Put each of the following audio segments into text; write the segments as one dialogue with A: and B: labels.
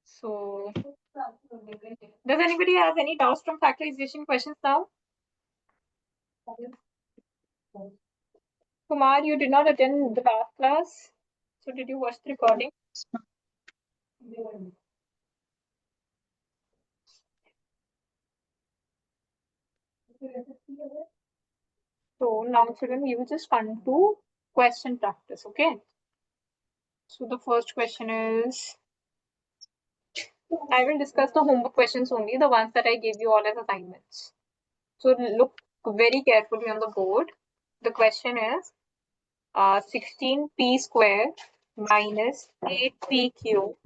A: So, does anybody have any doubts from factorization questions now? Kumar, you did not attend the last class. So, did you watch the recording? So, now, children, you just come to question practice, okay? So, the first question is, I will discuss the homework questions only, the ones that I gave you all as assignments. So, look very carefully on the board. The question is 16p square minus 8pq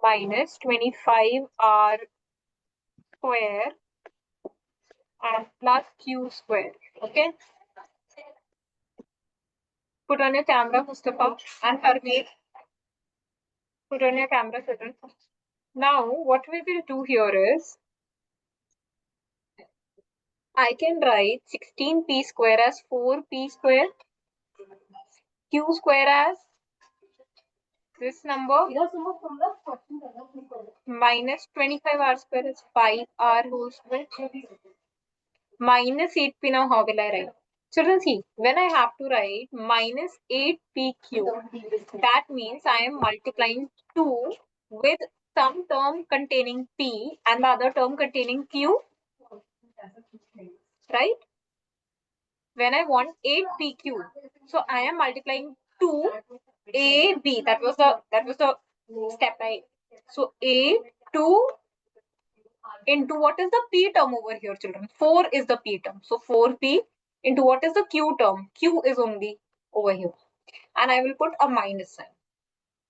A: minus 25r square and plus q square. Okay. Put on your camera, Mustafa, and Harmeet. Put on your camera, children. Now, what we will do here is, I can write 16p square as 4p square, q square as this number, minus 25r square is 5r whole square, minus 8p. Now, how will I write? Children, see, when I have to write minus 8pq, that means I am multiplying 2 with some term containing p and the other term containing q, right? When I want 8pq, so I am multiplying 2ab. That was the step I. So a 2 into what is the p term over here, children? 4 is the p term. So 4p into what is the q term? Q is only over here. And I will put a minus sign.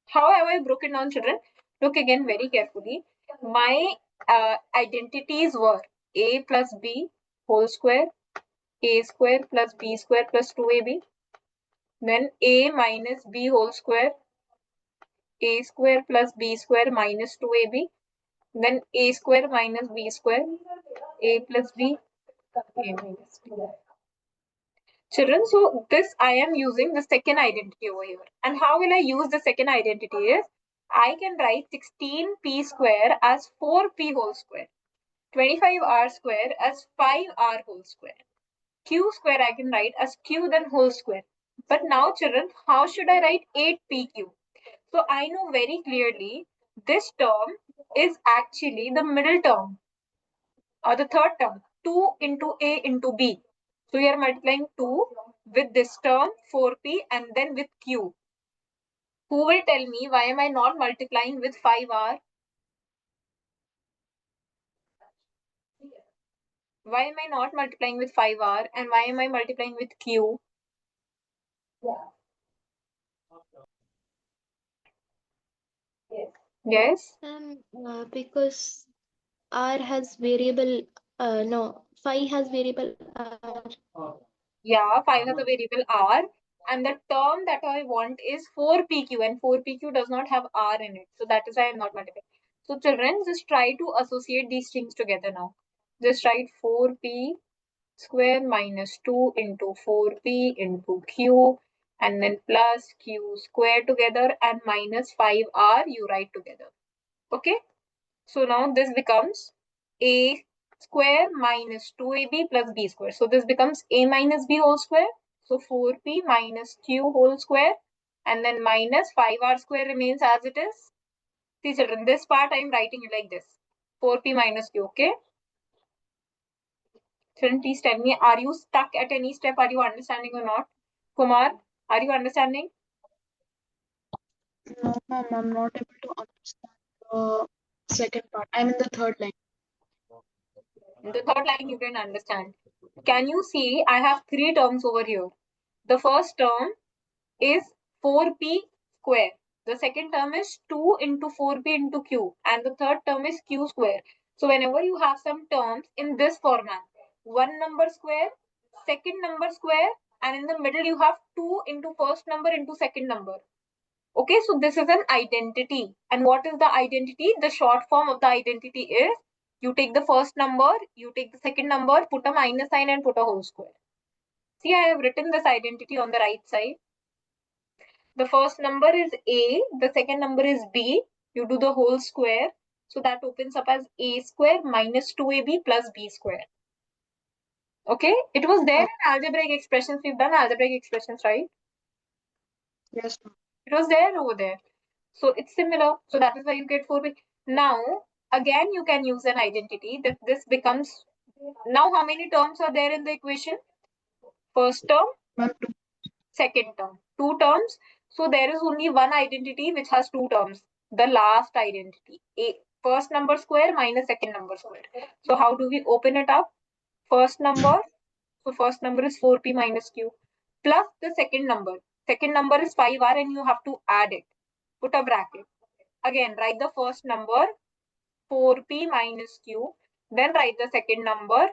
A: How have I broken down, children? Look again very carefully. My identities were a plus b whole square, a square plus b square plus 2ab. Then a minus b whole square, a square plus b square minus 2ab. Then a square minus b square, a plus b, a minus b. Children, so this I am using the second identity over here. And how will I use the second identity is, I can write 16p square as 4p whole square, 25r square as 5r whole square, q square I can write as q then whole square. But now, children, how should I write 8pq? So I know very clearly this term is actually the middle term or the third term, 2 into a into b. So we are multiplying 2 with this term 4p and then with q. Who will tell me why am I not multiplying with 5r? Why am I not multiplying with 5r and why am I multiplying with q? Yes?
B: Because R has variable, no, phi has variable R.
A: Yeah, 5 has a variable r and the term that I want is 4pq and 4pq does not have r in it. So that is why I'm not multiplying. So children, just try to associate these things together now. Just write 4p square minus 2 into 4p into q and then plus q square together and minus 5r you write together. Okay. So now this becomes a square minus 2ab plus b square. So this becomes a minus b whole square. So 4p minus q whole square and then minus 5r square remains as it is. See children, this part I am writing it like this. 4p minus q, okay? Children, please tell me, are you stuck at any step? Are you understanding or not? Kumar, are you understanding?
C: No, ma'am, I'm not able to understand the second part. I'm in the third line.
A: In the third line, you can understand. Can you see I have 3 terms over here? The first term is 4p square. The second term is 2 into 4p into q. And the third term is q square. So whenever you have some terms in this format, one number square, second number square, and in the middle you have 2 into first number into second number. Okay, so this is an identity. And what is the identity? The short form of the identity is, you take the first number, you take the second number, put a minus sign and put a whole square. See, I have written this identity on the right side. The first number is A, the second number is B. You do the whole square. So that opens up as A square minus 2AB plus B square. Okay, it was there in algebraic expressions. We've done algebraic expressions, right?
C: Yes, ma'am.
A: It was there over there. So it's similar. So that is why you get 4B. Now, again, you can use an identity that this becomes. Now, how many terms are there in the equation? First term,
C: Ma'am,
A: second term, two terms. So there is only one identity which has two terms. The last identity, a first number square minus second number square. So how do we open it up? First number, so first number is 4p minus q plus the second number. Second number is 5r and you have to add it. Put a bracket. Again, write the first number 4p minus q. Then write the second number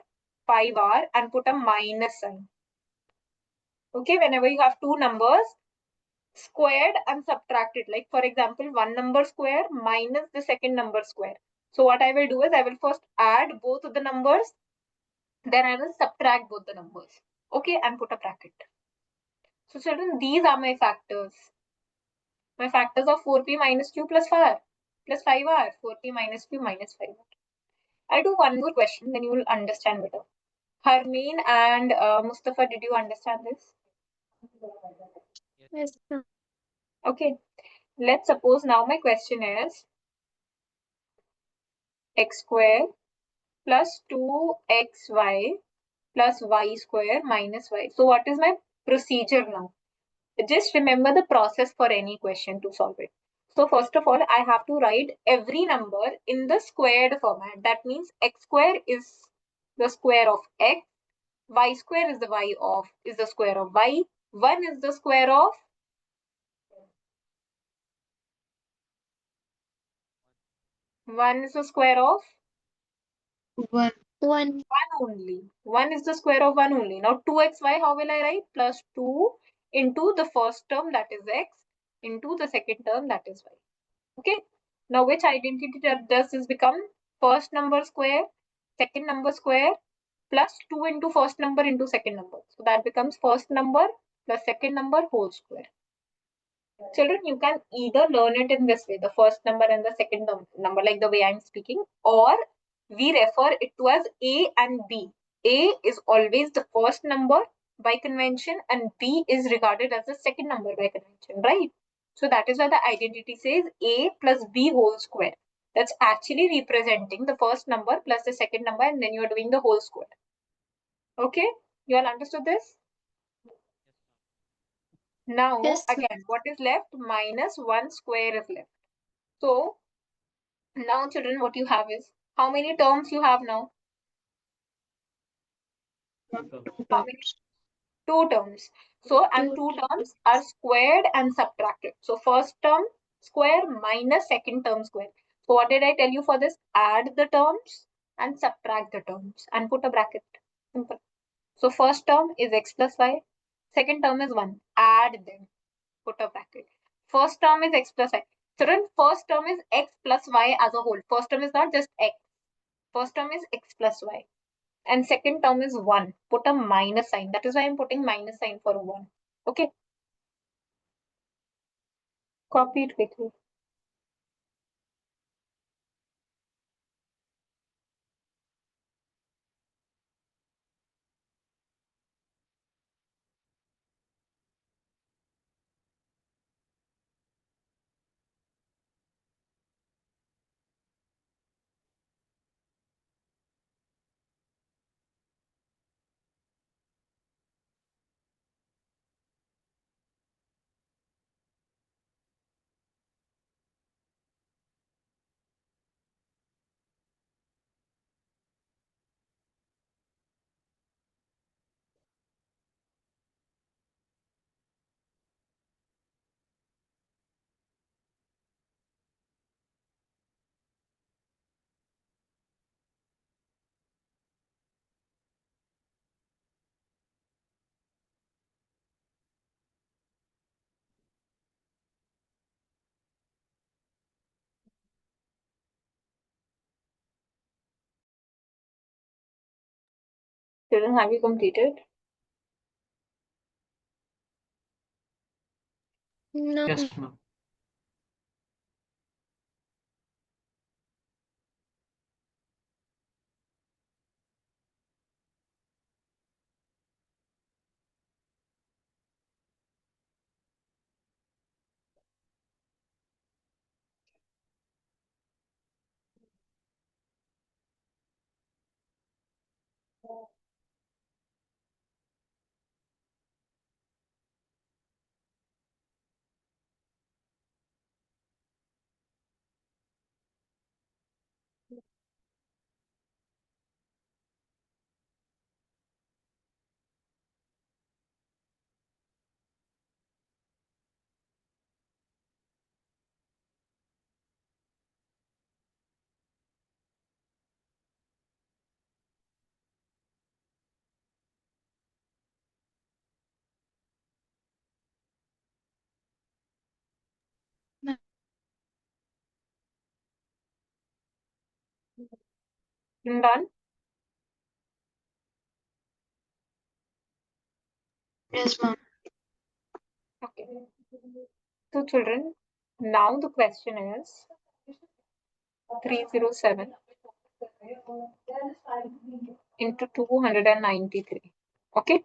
A: 5r and put a minus sign. Okay, whenever you have two numbers, squared and subtracted. Like for example, one number square minus the second number square. So what I will do is I will first add both of the numbers, then I will subtract both the numbers. Okay, and put a bracket. So children, these are my factors. My factors are 4p minus q plus 5 plus 5r, 4p minus q minus 5r. I'll do one more question, then you will understand better. Harmeen and Mustafa, did you understand this?
B: Yes, ma'am.
A: Okay, let's suppose now my question is x square plus 2xy plus y square minus y. So what is my procedure now? Just remember the process for any question to solve it. So first of all, I have to write every number in the squared format. That means x square is the square of x, y square is the square of y, 1 is the square of 1 is the square of
C: 1.
B: 1.
A: 1 only. 1 is the square of 1 only. Now 2xy, how will I write? Plus 2 into the first term, that is x, into the second term, that is y. Okay. Now which identity does this become? First number square, second number square, plus 2 into first number into second number. So that becomes first number plus second number whole square. Children, you can either learn it in this way, the first number and the second number, like the way I'm speaking, or we refer it to as A and B. A is always the first number by convention and B is regarded as the second number by convention, right? So that is why the identity says A plus B whole square. That's actually representing the first number plus the second number and then you're doing the whole square. Okay, you all understood this? Now,
B: Yes, ma'am.
A: again, what is left? Minus 1 square is left. So, now children, what you have is, how many terms you have now?
C: Ma'am, 2
A: How many?
C: terms.
A: 2 terms. So, and 2 terms are squared and subtracted. So, first term square minus second term square. So, what did I tell you for this? Add the terms and subtract the terms and put a bracket. Simple. So, first term is x plus y. Second term is 1. Add them. Put a bracket. First term is x plus y. Children, first term is x plus y as a whole. First term is not just x. First term is x plus y. And second term is 1. Put a minus sign. That is why I'm putting minus sign for 1. Okay. Copy it quickly. Children, have you completed?
B: No.
D: Yes, ma'am.
A: Done?
C: Yes, ma'am.
A: Okay. So children, now the question is 307 into 293. Okay.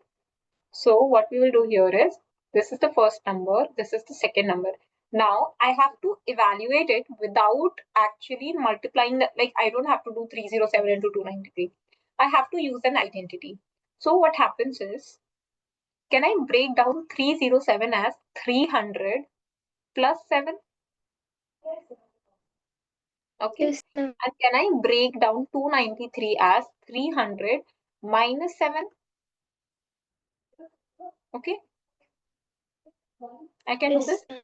A: So what we will do here is, this is the first number, this is the second number. Now I have to evaluate it without actually multiplying the, like I don't have to do 307 into 293. I have to use an identity. So what happens is, can I break down 307 as 300 plus 7? Okay.
B: Yes, ma'am.
A: And can I break down 293 as 300 minus 7? Okay. I can do
B: Yes,
A: this.
B: ma'am.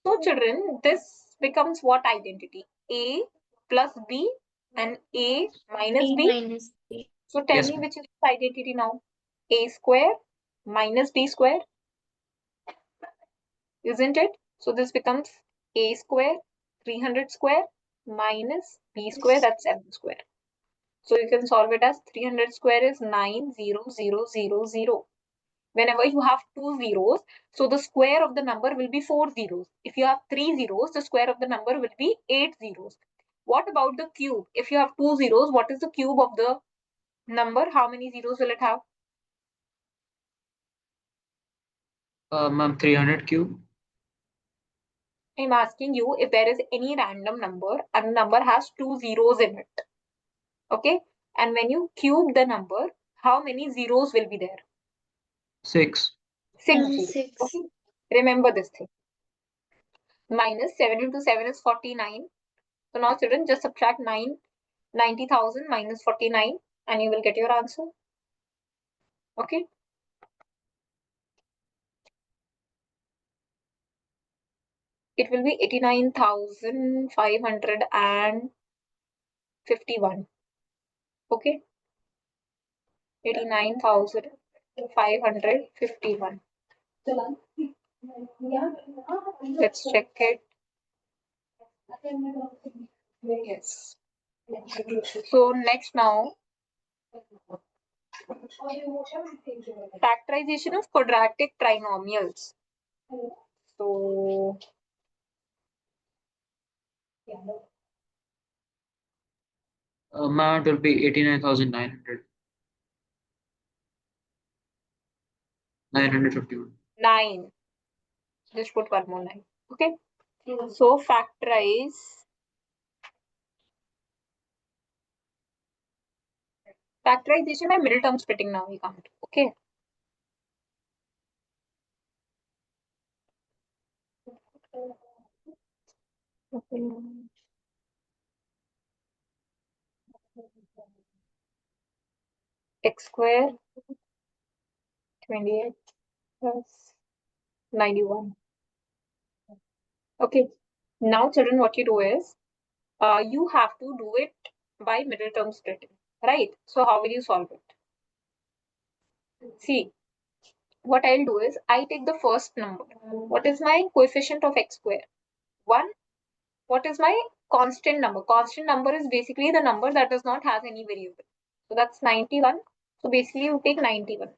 A: So children, this becomes what identity? A plus B and A minus
B: A
A: B.
B: minus B.
A: So tell
D: Yes,
A: me
D: ma'am.
A: which is the identity now? A square minus B square, isn't it? So this becomes A square, 300 square minus B square,
B: Yes.
A: that's 7 square. So you can solve it as 300 square is 90000. Whenever you have two zeros, so the square of the number will be 4 zeros. If you have 3 zeros, the square of the number will be 8 zeros. What about the cube? If you have 2 zeros, what is the cube of the number? How many zeros will it have?
D: Ma'am, 300 cube.
A: I'm asking you if there is any random number and the number has 2 zeros in it. Okay? And when you cube the number, how many zeros will be there?
D: 6.
A: 6 zeros.
B: 6.
A: Okay? Remember this thing. Minus 7 into 7 is 49. So now children, just subtract 90,000 minus 49 and you will get your answer. Okay. It will be 89,551. Okay. 89,551. Let's check it. Yes. So next now, factorization of quadratic trinomials. So
D: Ma'am, it will be 89,900. 951.
A: 9. Just put one more 9. Okay. So factorization by middle term splitting now we can't. Okay. X square 28 plus 91. Okay. Now children, what you do is, you have to do it by middle term splitting, right? So how will you solve it? See, what I'll do is, I take the first number. What is my coefficient of x square? 1. What is my constant number? Constant number is basically the number that does not have any variable. So that's 91. So basically you take 91.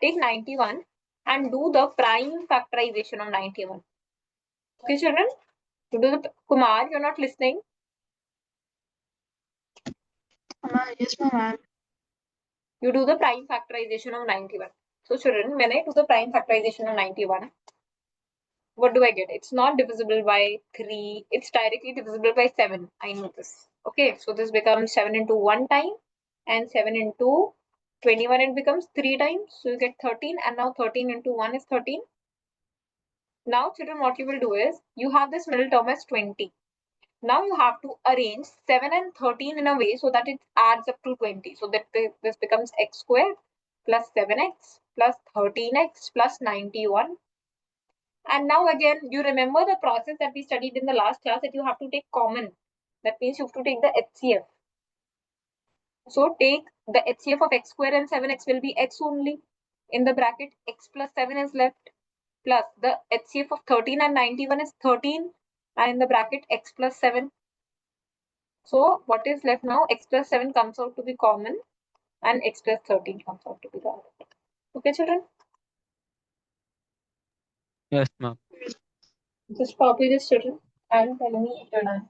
A: Take 91 and do the prime factorization of 91. Okay, children? You do the Kumar, you're not listening.
C: Yes, ma'am.
A: You do the prime factorization of 91. So, children, when I do the prime factorization of 91, what do I get? It's not divisible by 3. It's directly divisible by 7. I know this. Okay, so this becomes 7 into 1 time and 7 into 21. It becomes 3 times. So you get 13, and now 13 into 1 is 13. Now, children, what you will do is you have this middle term as 20. Now you have to arrange 7 and 13 in a way so that it adds up to 20. So that this becomes x squared plus 7x plus 13x plus 91. And now again, you remember the process that we studied in the last class that you have to take common. That means you have to take the HCF. So take the HCF of x square and 7x will be x only. In the bracket, x plus 7 is left. Plus the HCF of 13 and 91 is 13. And in the bracket, x plus 7. So what is left now? X plus 7 comes out to be common and x plus 13 comes out to be the other. Okay, children?
D: Yes, ma'am.
A: Just copy this, children, and tell me if you're done.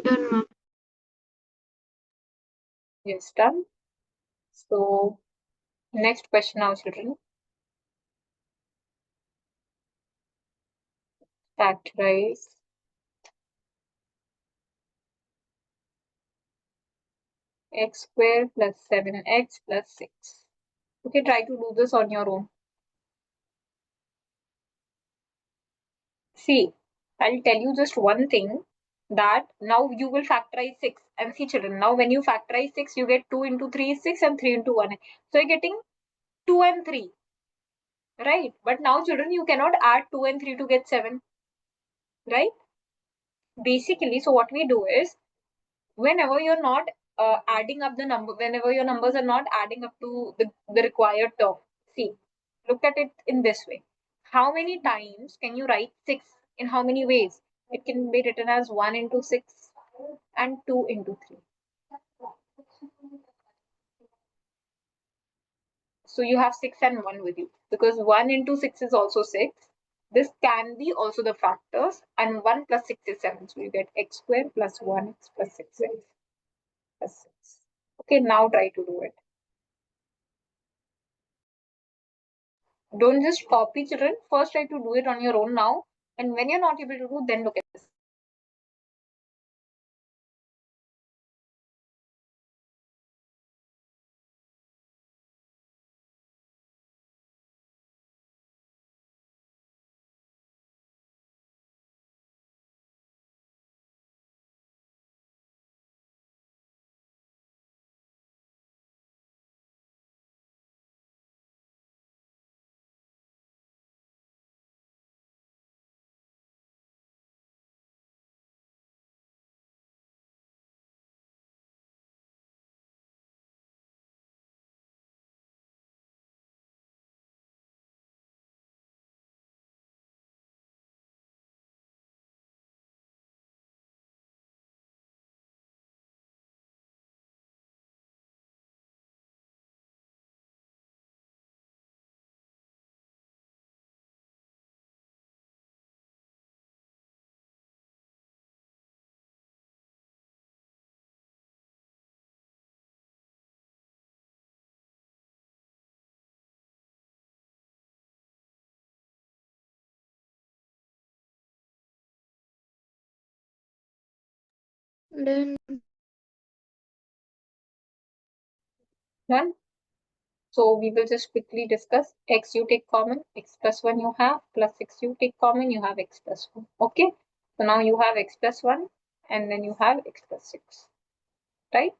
C: Done, ma'am.
A: Yes, done. So next question now, children. Factorize x square plus 7x plus 6. Okay, try to do this on your own. See, I'll tell you just one thing, that now you will factorize 6. And see, children, now when you factorize 6, you get 2 into 3 is 6 and 3 into 1. So you're getting 2 and 3, right? But now, children, you cannot add 2 and 3 to get 7, right? Basically, so what we do is, whenever you're not adding up the number, whenever your numbers are not adding up to the required term, see, look at it in this way. How many times can you write 6 in how many ways? It can be written as 1 into 6 and 2 into 3. So you have 6 and 1 with you, because 1 into 6 is also 6. This can be also the factors, and 1 plus 6 is 7. So you get x squared plus 1x plus 6x plus 6. Okay, now try to do it. Don't just copy, children. First try to do it on your own now. And when you're not able to do, then look at this.
B: Then
A: Done. So we will just quickly discuss x you take common, x plus 1 you have, plus 6 you take common, you have x plus 1. Okay. So now you have x plus 1 and then you have x plus 6. Right?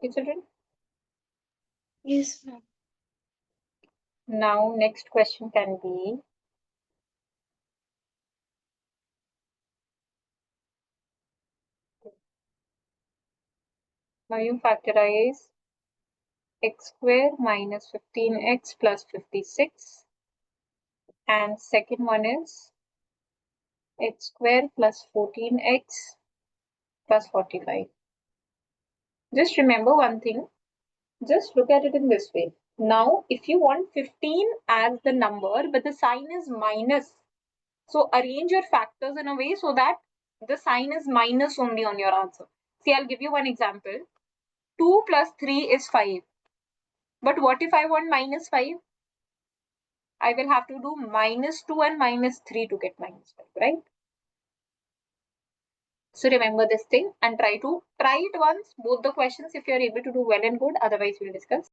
A: Okay, children?
B: yes, ma'am.
A: Now next question can be, now you factorize x square minus 15x plus 56, and second one is x square plus 14x plus 45. Just remember one thing, just look at it in this way. Now if you want 15 as the number but the sign is minus, so arrange your factors in a way so that the sign is minus only on your answer. See, I'll give you one example. 2 plus 3 is 5. But what if I want minus 5? I will have to do minus 2 and minus 3 to get minus 5, right? So remember this thing and try it once, both the questions. If you are able to do well and good, otherwise we'll discuss.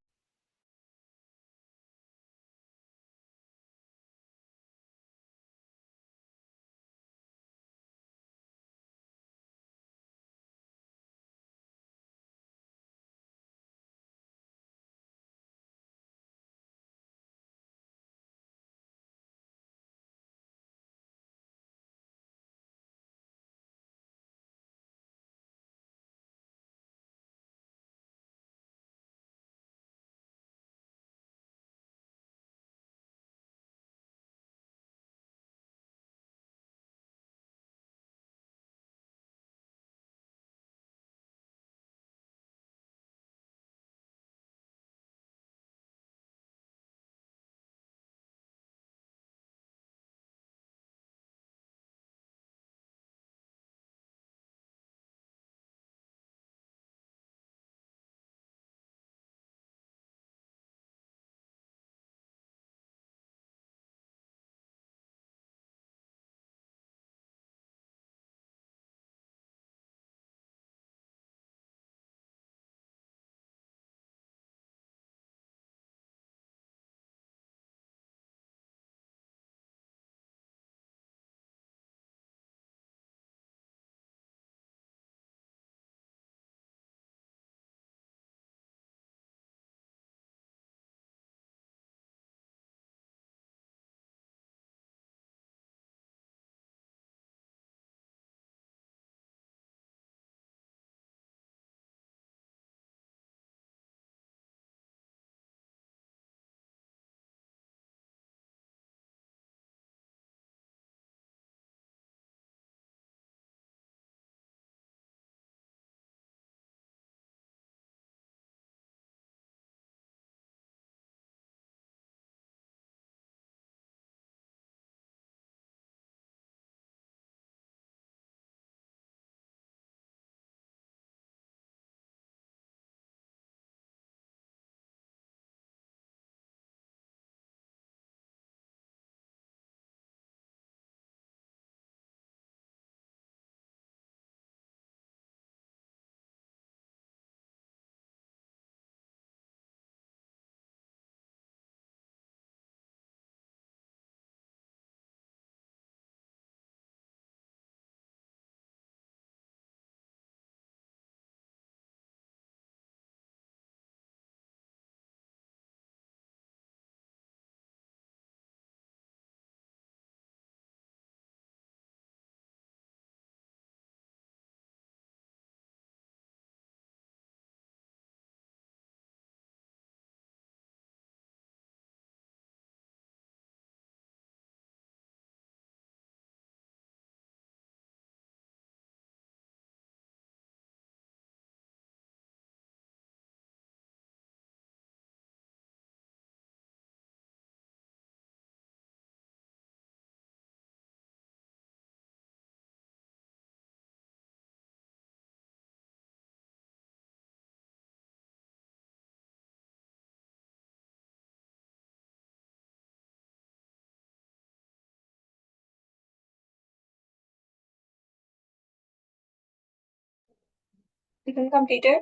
A: Even completed?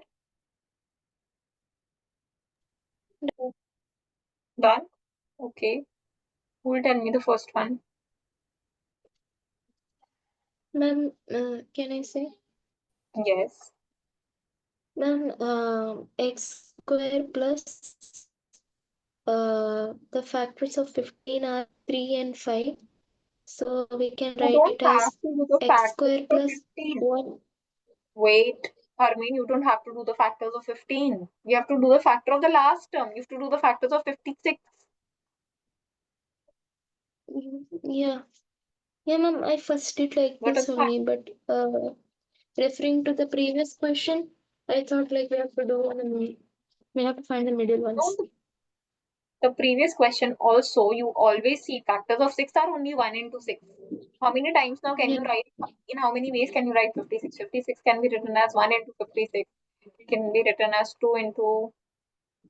A: Done? Okay. Who will tell me the first one?
B: Ma'am, can I say?
A: Yes.
B: Ma'am, x square plus the factors of 15 are 3 and 5. So we can
A: You
B: write
A: don't
B: it
A: have
B: as
A: to do the
B: x
A: factors
B: square
A: of
B: plus
A: 15.
B: 1.
A: Wait, Armin, you don't have to do the factors of 15. You have to do the factor of the last term. You have to do the factors of 56.
B: Yeah. Yeah, ma'am, I first did like
A: What are
B: this
A: the factors?
B: only, but referring to the previous question, I thought like we have to do we have to find the middle ones.
A: The previous question also, you always see factors of 6 are only 1 into 6. How many times now can you
B: Yeah.
A: write, in how many ways can you write 56? 56 can be written as 1 into 56. It can be written as 2 into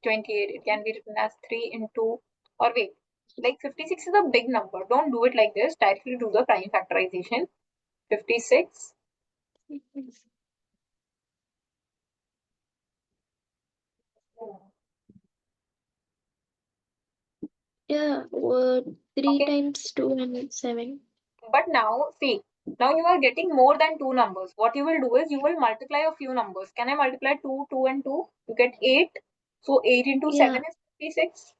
A: 28. It can be written as 3 into, or wait, like 56 is a big number. Don't do it like this. Directly do the prime factorization. 56
B: Yeah, 3
A: okay.
B: times 2 and 7.
A: But now, see, now you are getting more than two numbers. What you will do is you will multiply a few numbers. Can I multiply 2, 2 and 2? You get 8. So 8 into 7
B: Yeah.
A: is 56.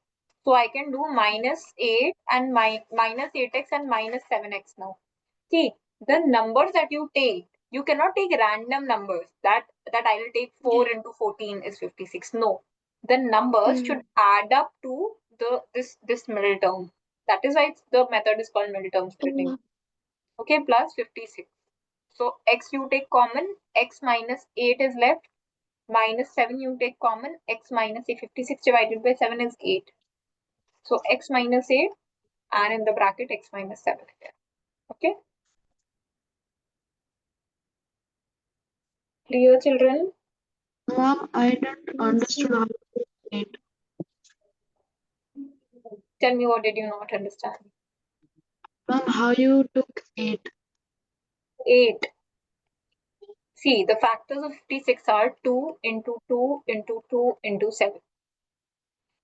A: So I can do minus 8 and minus 8x and minus 7x now. See, the numbers that you take, you cannot take random numbers. That I will take 4 into 14 is 56. No. The numbers should add up to this middle term. That is why the method is called middle term splitting. Okay, plus 56. So x you take common, x minus 8 is left, minus 7 you take common, x minus 8, 56 divided by 7 is 8. So x minus 8 and in the bracket x minus 7 again. Okay, clear children?
C: Mom, I don't understood how to do it.
A: Tell me, what did you not understand?
C: Mom, how you took 8?
A: 8. See, the factors of 56 are 2 into 2 into 2 into 7.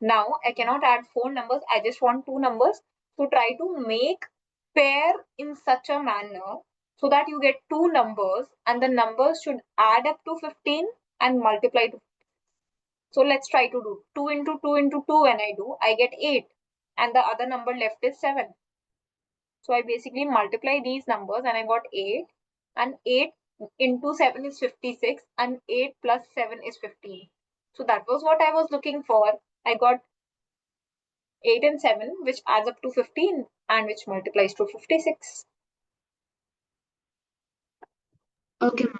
A: Now I cannot add 4 numbers, I just want 2 numbers. So try to make pair in such a manner so that you get 2 numbers and the numbers should add up to 15 and multiply to. So let's try to do 2 into 2 into 2. When I do, I get 8 and the other number left is 7. So I basically multiply these numbers and I got 8, and 8 into 7 is 56 and 8 plus 7 is 15. So that was what I was looking for. I got 8 and 7, which adds up to 15 and which multiplies to 56.
C: Okay, ma'am.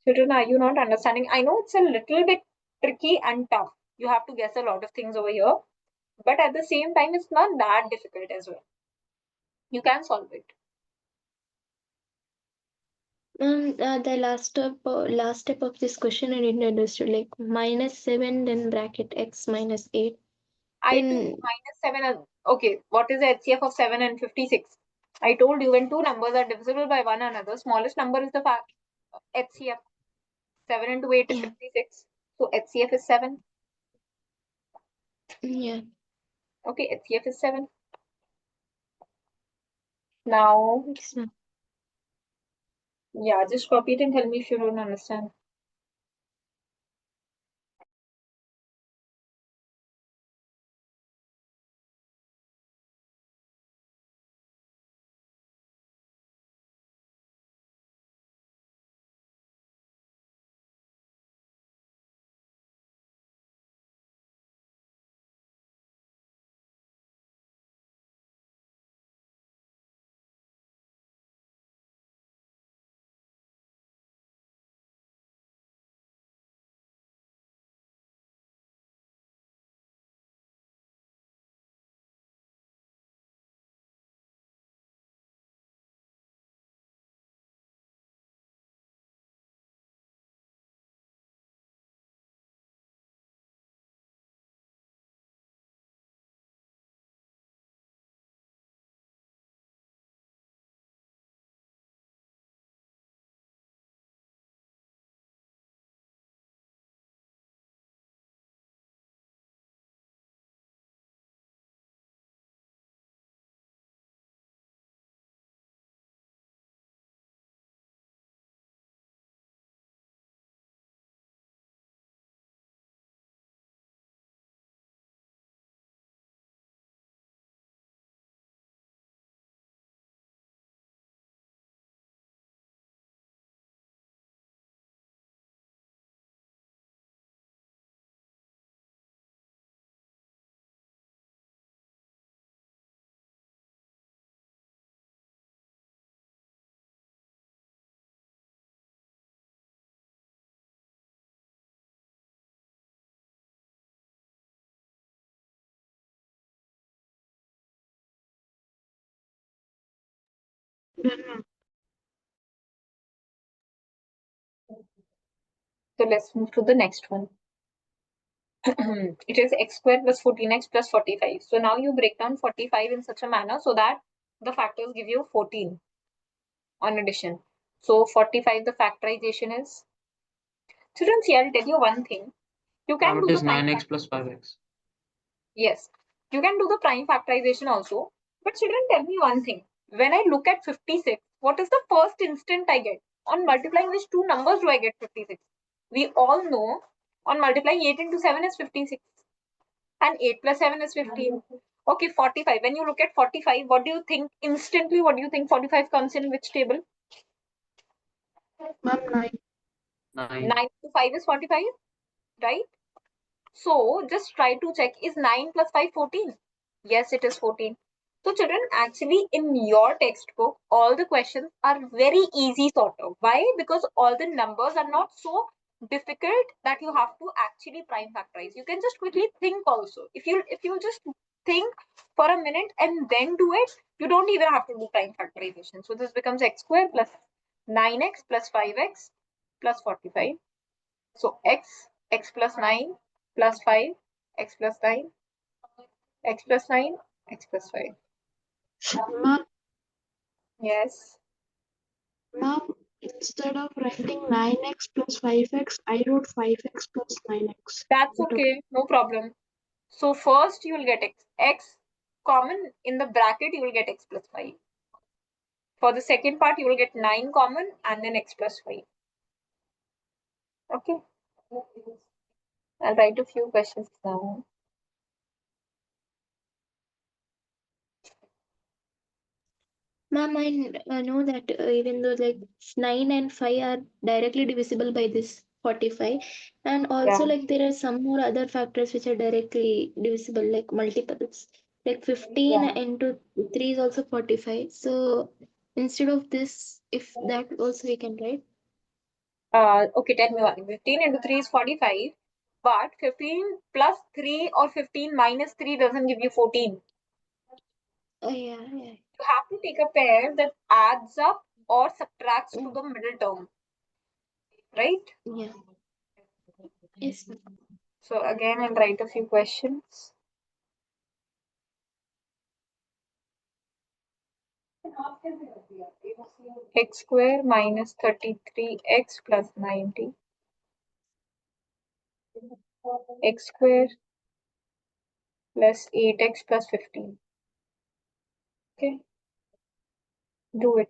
A: Children, are you not understanding? I know it's a little bit tricky and tough. You have to guess a lot of things over here, but at the same time, it's not that difficult as well. You can solve it.
B: The last step of this question I didn't understand. Like minus 7, then bracket x minus 8.
A: I told
B: Then
A: you minus 7. Okay, what is the HCF of 7 and 56? I told you when two numbers are divisible by one another, smallest number is the HCF. 7 into 8 is
B: yeah,
A: 56. So HCF is 7.
B: yeah.
A: Okay, HCF is 7. Now,
B: Yes, ma'am.
A: yeah, just copy it and tell me if you don't understand.
C: Done, ma'am.
A: So let's move to the next one. It is x squared plus 14x plus 45. So now you break down 45 in such a manner so that the factors give you 14 on addition. So 45, the factorization is. Children, see, I'll tell you one thing. You can
D: Ma'am,
A: do
D: it
A: the
D: is
A: prime
D: 9x plus 5x.
A: Yes, you can do the prime factorization also. But children, tell me one thing. When I look at 56, what is the first instant I get? On multiplying which two numbers do I get 56? We all know on multiplying 8 into 7 is 56 and 8 plus 7 is 15. Okay, 45. When you look at 45, what do you think instantly? What do you think 45 comes in which table?
C: Ma'am, 9.
D: 9.
A: 9 to 5 is 45, right? So just try to check, is 9 plus 5 14? Yes, it is 14. So children, actually in your textbook, all the questions are very easy sort of. Why? Because all the numbers are not so difficult that you have to actually prime factorize. You can just quickly think also. If you just think for a minute and then do it, you don't even have to do prime factorization. So this becomes x squared plus 9x plus 5x plus 45. So x plus 9 plus 5, x plus 9, x plus 9, x plus 5.
C: Ma'am,
A: Yes,
C: ma'am, instead of writing 9x plus 5x, I wrote 5x plus 9x.
A: that's
C: But
A: okay, no problem. So first you will get x common in the bracket, you will get x plus 5. For the second part, you will get 9 common and then x plus 5. Okay, I'll write a few questions now.
B: Ma'am, I know that even though like 9 and 5 are directly divisible by this 45, and also
A: Yeah.
B: like there are some more other factors which are directly divisible, like multiples. Like 15
A: Yeah.
B: into 3 is also 45. So instead of this, if that also we can write.
A: Okay, tell me one thing. 15 into 3 is 45, but 15 plus 3 or 15 minus 3 doesn't give you 14.
B: Yeah, yeah.
A: You have to take a pair that adds up or subtracts to
B: Mm,
A: the middle term, right?
B: yeah. Yes, ma'am.
A: So again, I'll write a few questions. X square minus 33x plus 90. X square plus 8x plus 15. Okay, do it.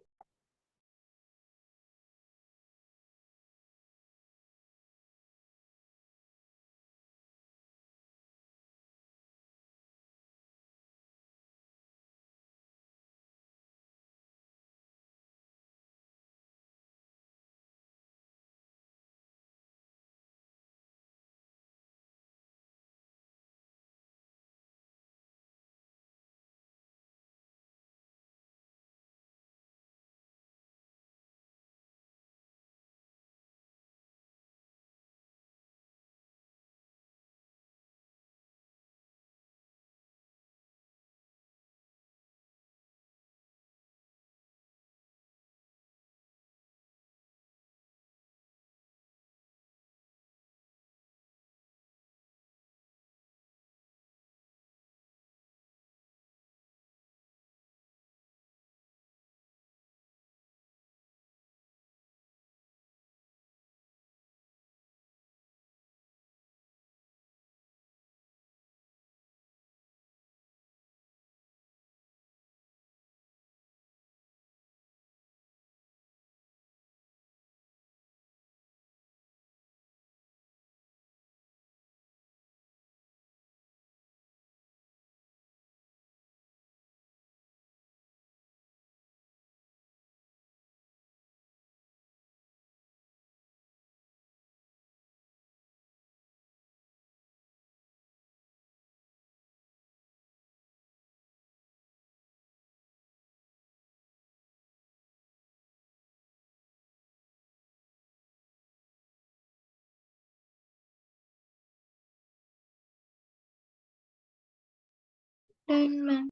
B: Done, ma'am.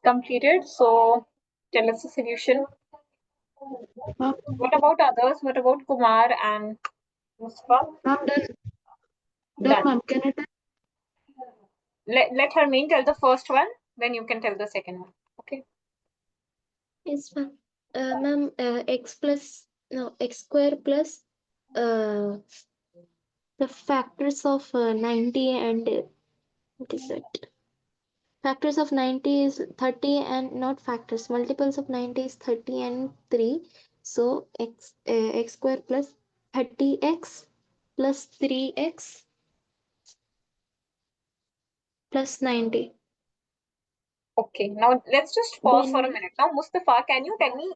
A: Completed. So tell us the solution.
C: Ma'am,
A: What about others? What about Kumar and Mustafa?
C: ma'am, done. Done,
A: Done.
C: ma'am. Can I tell?
A: Let Harmeen tell the first one, then you can tell the second one. Okay.
B: Yes, ma'am. Ma'am, x square plus uh, the factors of 90 and what is it? Factors of 90 is 30 and not factors. Multiples of 90 is 30 and 3. So x square plus 30x plus 3x plus 90.
A: Okay. Now let's just pause for a
B: Then
A: minute. Now, Mustafa, can you tell me,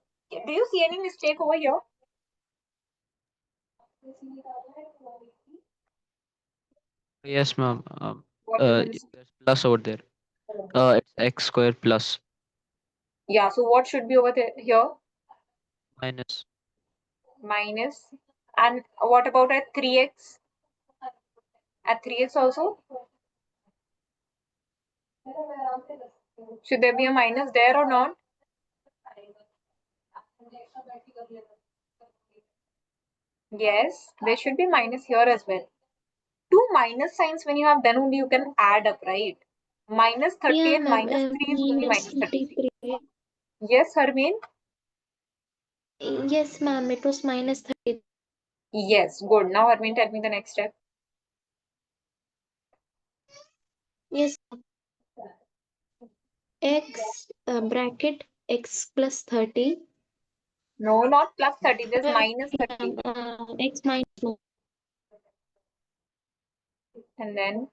A: do you see any mistake over here?
D: Yes, ma'am.
A: What is the mistake?
D: There's plus over there. It's x square plus
A: Yeah. So what should be over there here?
D: minus
A: Minus. And what about at 3x? At 3x also? Should there be a minus there or not? Yes, there should be minus here as well. Two minus signs when you have, then only you can add up, right? Minus 30
B: yeah,
A: and
B: ma'am.
A: minus 3 is only
B: Minus
A: minus 33.
B: 33.
A: Yes, Harmeen?
B: Yes, ma'am. It was minus 30.
A: Yes, good. Now, Harmeen, tell me the next step.
B: Yes. X bracket x plus 30.
A: No, not plus 30. There's
B: Ma'am,
A: minus 30.
B: x minus 1.
A: And then,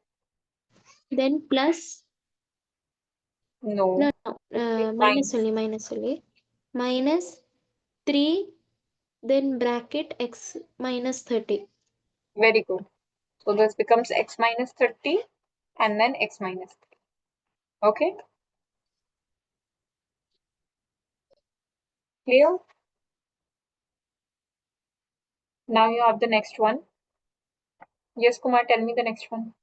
B: Then plus,
A: no,
B: no,
A: minus.
B: minus only. Minus 3, then bracket x minus 30.
A: Very good. So this becomes x minus 30 and then x minus 3. Okay, clear? Now you have the next one. Yes, Kumar, tell me the next one.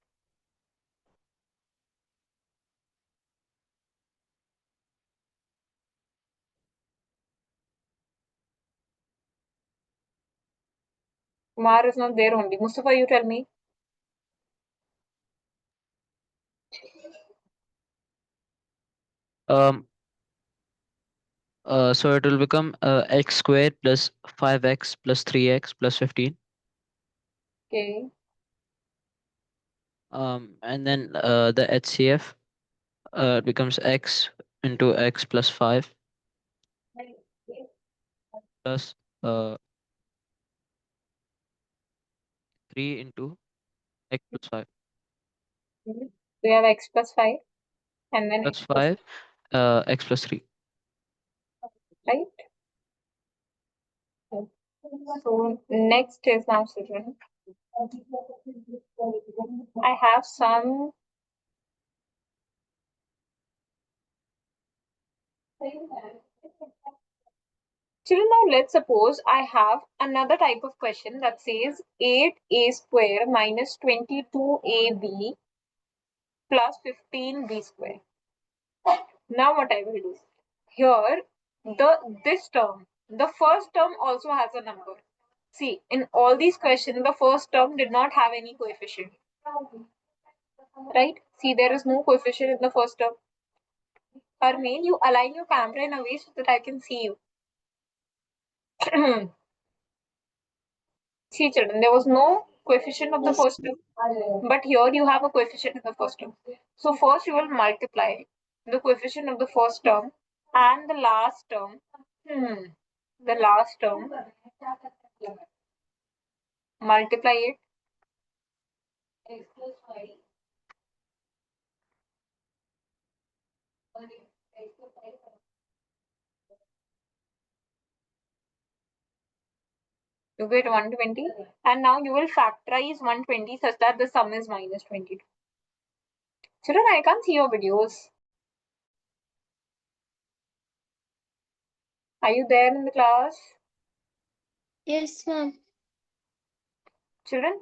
A: Kumar is not there only. Mustafa, you tell me.
D: um so it will become x squared plus 5x plus 3x plus 15.
A: Okay.
D: And then the HCF becomes x into x plus 5 plus uh 3 into x plus 5
A: So you have x plus 5 and then
D: plus
A: x plus
D: 5 x plus 3.
A: right? So next is now children. I have some. Children, now let's suppose I have another type of question that says 8a square minus 22ab plus 15b square. Now what I will do? Here, this term, the first term also has a number. See, in all these questions, the first term did not have any coefficient. Right? See, there is no coefficient in the first term. Armin, you align your camera in a way so that I can see you. See, children, there was no coefficient of the
B: Yes.
A: first term, but here you have a coefficient in the first term. So first you will multiply the coefficient of the first term and the last term. The last term, multiply it. You get 120, and now you will factorize 120 such that the sum is minus 22. Children, I can't see your videos. Are you there in the class?
B: Yes, ma'am.
A: Children,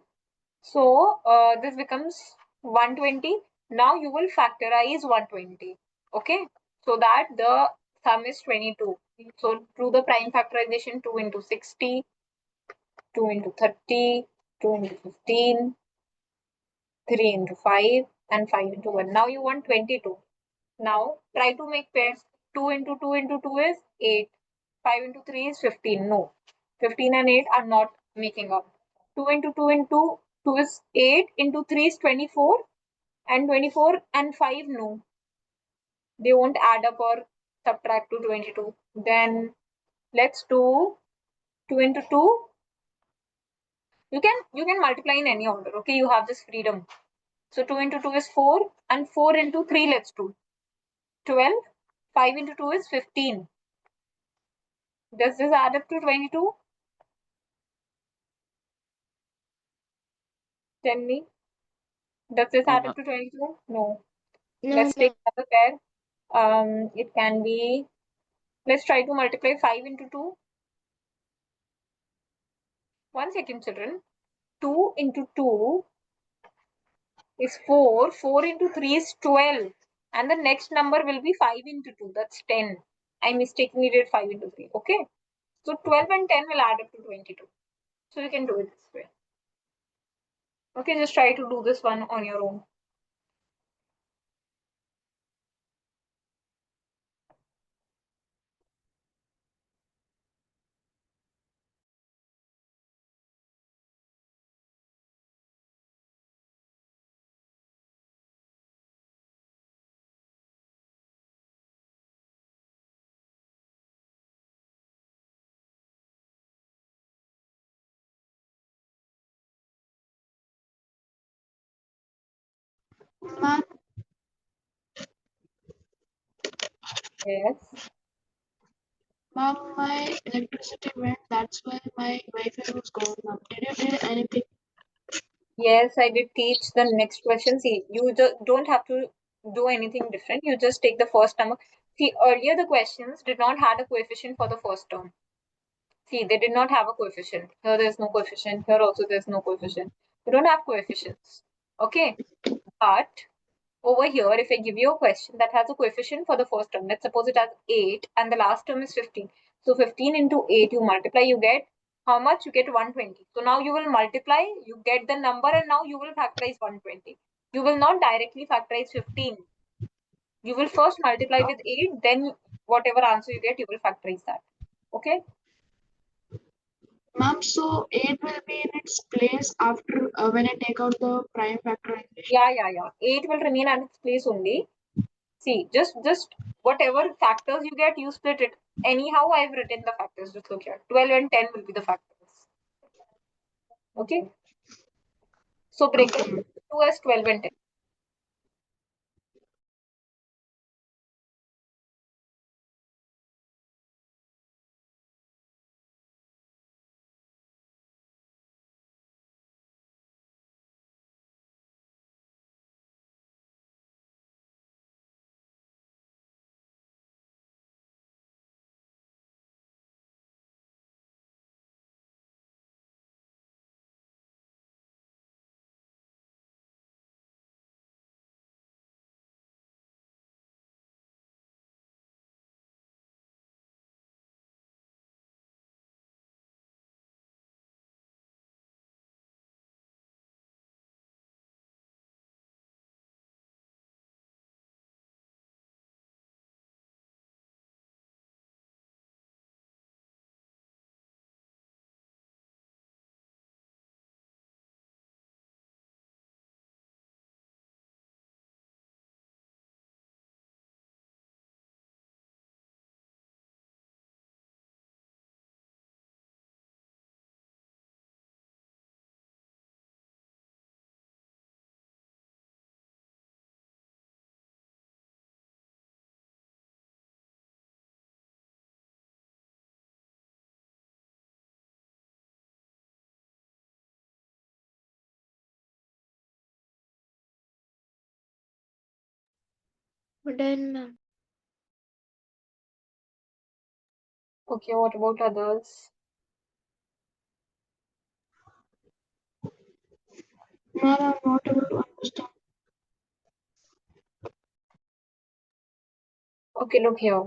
A: so this becomes 120. Now you will factorize 120. Okay, so that the sum is 22. So through the prime factorization, 2 into 60, 2 into 30, 2 into 15, 3 into 5, and 5 into 1. Now you want 22. Now try to make pairs. 2 into 2 into 2 is 8. 5 into 3 is 15. No. 15 and 8 are not making up. 2 into 2 into 2 is 8. Into 3 is 24. And 24 and 5, no. They won't add up or subtract to 22. Then let's do 2 into 2. You can multiply in any order. Okay, you have this freedom. So 2 into 2 is 4. And 4 into 3, let's do 12. 5 into 2 is 15. Does this add up to 22? Tell me. Does this add up to 22? No.
B: No,
A: Let's
B: ma'am.
A: take another pair. It can be, let's try to multiply 5 into 2. 1 second, children. 2 into 2 is 4. 4 into 3 is 12. And the next number will be 5 into 2. That's 10. I mistakenly did 5 into 3. Okay. So 12 and 10 will add up to 22. So you can do it this way. Okay, just try to do this one on your own.
C: Ma'am,
A: Yes.
C: ma'am, my electricity went. That's why my Wi-Fi was gone. Ma'am, did you do anything?
A: Yes, I did teach the next question. See, you just don't have to do anything different. You just take the first term. See, earlier the questions did not have a coefficient for the first term. See, they did not have a coefficient. Here there's no coefficient. Here also there's no coefficient. You don't have coefficients. Okay. But over here, if I give you a question that has a coefficient for the first term, let's suppose it has 8 and the last term is 15. So 15 into 8, you multiply, you get how much? You get 120. So now you will multiply, you get the number, and now you will factorize 120. You will not directly factorize 15. You will first multiply with 8, then whatever answer you get, you will factorize that. Okay?
C: Ma'am, so 8 will be in its place after when I take out the prime factorization.
A: Yeah. 8 will remain at its place only. See, just whatever factors you get, you split it. Anyhow, I've written the factors. Just look here. 12 and 10 will be the factors. Okay. So break
C: Okay,
A: it
C: ma'am.
A: 2 as 12 and 10.
B: Done, ma'am.
A: Okay, what about others?
C: Ma'am, I'm not able to understand.
A: Okay, look here.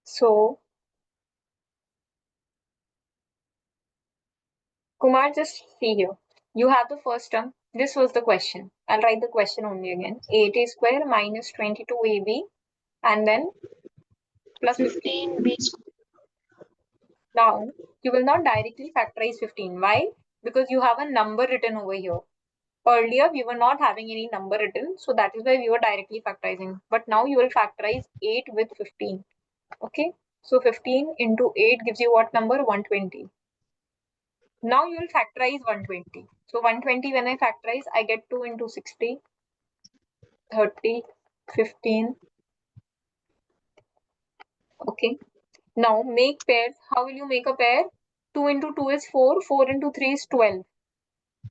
A: So, Kumar, just see here. You have the first term. This was the question. I'll write the question only again. 8a square minus 22ab and then plus 15.
C: 15b square.
A: Now, you will not directly factorize 15. Why? Because you have a number written over here. Earlier, we were not having any number written, so that is why we were directly factorizing. But now you will factorize 8 with 15. Okay, so 15 into 8 gives you what number? 120. Now you will factorize 120. So 120 when I factorize, I get 2 into 60, 30, 15. Okay, now make pairs. How will you make a pair? 2 into 2 is 4, 4 into 3 is 12.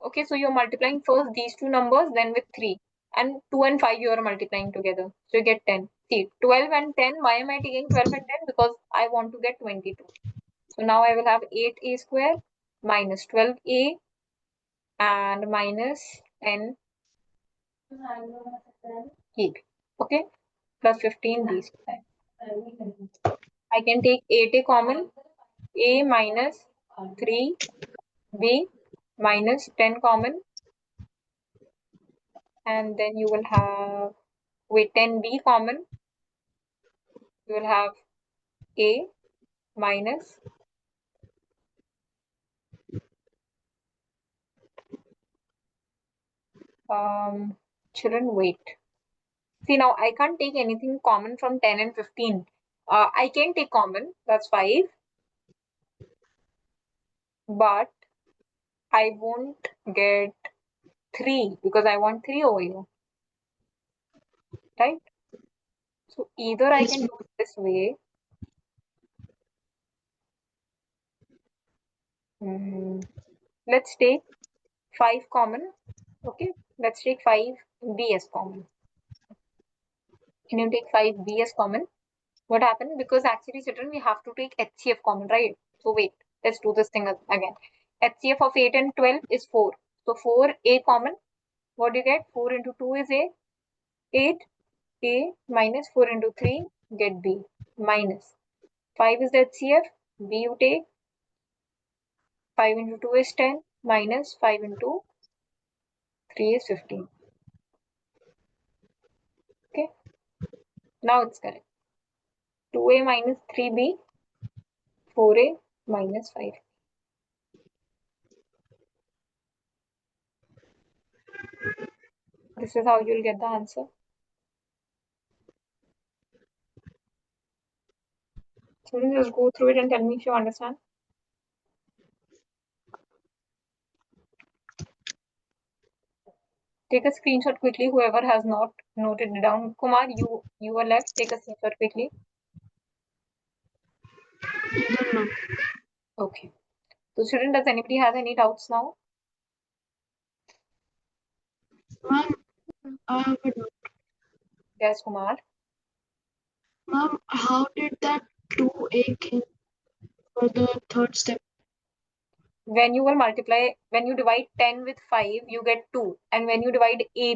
A: Okay, so you're multiplying first these two numbers, then with 3. And 2 and 5 you are multiplying together. So you get 10. See, 12 and 10. Why am I taking 12 and 10? Because I want to get 22. So now I will have 8a square minus 12a and minus 10 b. Okay, plus 15b square. I can take 8a common, a minus 3b minus 10 common, and then you will have with 10b common, you will have a minus children wait. See, now I can't take anything common from 10 and 15. I can take common, that's 5, but I won't get 3 because I want 3 over here, right? So either I
C: Yes,
A: can
C: ma'am.
A: do it this way. Let's take 5 common. Okay, let's take 5b as common. Can you take 5b as common? What happened? Because actually, children, we have to take HCF common, right? So wait, let's do this thing again. HCF of 8 and 12 is 4. So 4a common. What do you get? 4 into 2 is a 8. A minus 4 into 3 get b minus 5 is the HCF. B you take 5 into 2 is 10 minus 5 into 3 is 15. Okay, now it's correct. 2a minus 3b, 4a minus 5. This is how you'll get the answer. So just go through it and tell me if you understand. Take a screenshot quickly, whoever has not noted it down. Kumar, you are left. Take a screenshot quickly.
C: Even ma'am.
A: Okay. So student, does anybody have any doubts now?
C: Ma'am, I have a doubt.
A: Yes, Kumar.
C: Ma'am, how did that 2a came for the third step?
A: When you divide 10 with 5, you get 2. And when you divide a